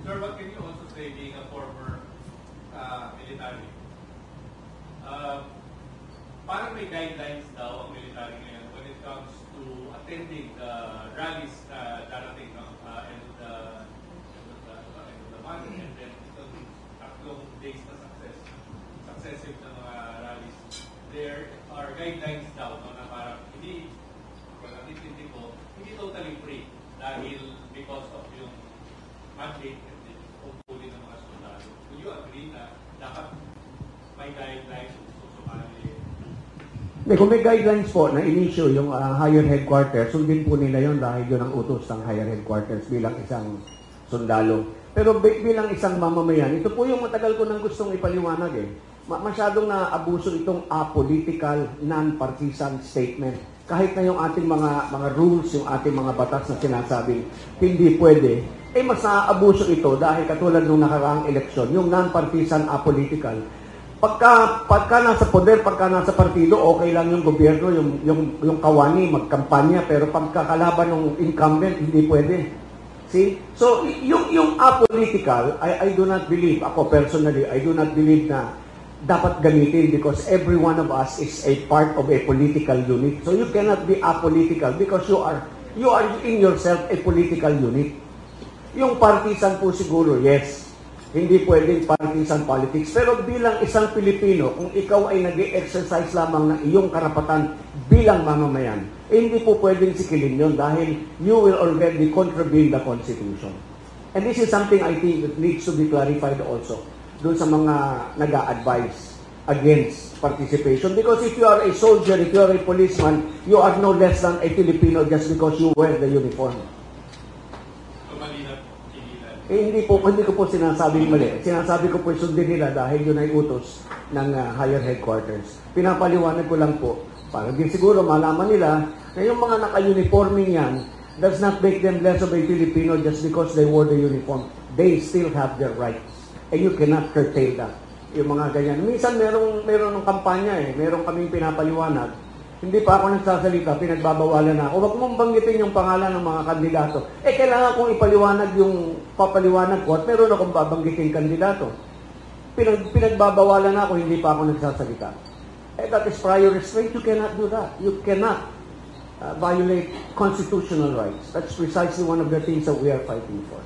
Sir, what can you also say being a former military? Parang may guidelines daw ang military ngayon when it comes to attending the rallies darating end of the month and then tatlong days na successive na mga rallies. There are guidelines daw na parang hindi, well, at least hindi ko, hindi totally free dahil because of yung mandate and the hopefully ng mga sundalo. Do you agree na dapat may guidelines kung sumali? Kung may guidelines po na in-issue yung higher headquarters, sundin po nila yon dahil yun ang utos ng higher headquarters bilang isang sundalo. Pero bilang isang mamamayan, ito po yung matagal ko nang gustong ipaliwanag eh. Masyadong na-abuso itong apolitical, non-partisan statement. Kahit na yung ating mga rules, yung ating mga batas na sinasabing hindi pwede, mas na-abuso ito dahil katulad nung nakaraang eleksyon, yung non-partisan, apolitical. Pagka nasa poder, pagka nasa partido, okay lang yung gobyerno, yung kawani, magkampanya, pero pagkakalaban ng incumbent, hindi pwede. See? So, yung apolitical, I do not believe, ako personally, I do not believe na dapat gamitin because every one of us is a part of a political unit. So you cannot be apolitical because you are in yourself a political unit. Yung partisan po siguro, yes. Hindi pwedeng partisan politics. Pero bilang isang Pilipino, kung ikaw ay nag-exercise lamang ng iyong karapatan bilang mamamayan, hindi po pwedeng sikilin yun dahil you will already contravene the Constitution. And this is something I think that needs to be clarified also doon sa mga nag-a-advise against participation. Because if you are a soldier, if you are a policeman, you are no less than a Filipino just because you wear the uniform. Hindi ko po sinasabing mali. Sinasabi ko po sundin nila dahil yun ay utos ng higher headquarters. Pinapaliwanag ko lang po para din siguro malaman nila na yung mga naka-uniforming yan does not make them less of a Filipino just because they wore the uniform. They still have their rights. And you cannot curtail that. Yung mga ganyan. Minsan meron ng kampanya meron kaming pinapaliwanag. Hindi pa ako nagsasalita, pinagbabawalan na ako. Huwag mong banggitin yung pangalan ng mga kandidato. Kailangan kong ipaliwanag yung papaliwanag ko at meron akong babanggitin kandidato. Pinagbabawalan na ako, hindi pa ako nagsasalita. That is prior restraint. You cannot do that. You cannot violate constitutional rights. That's precisely one of the things that we are fighting for.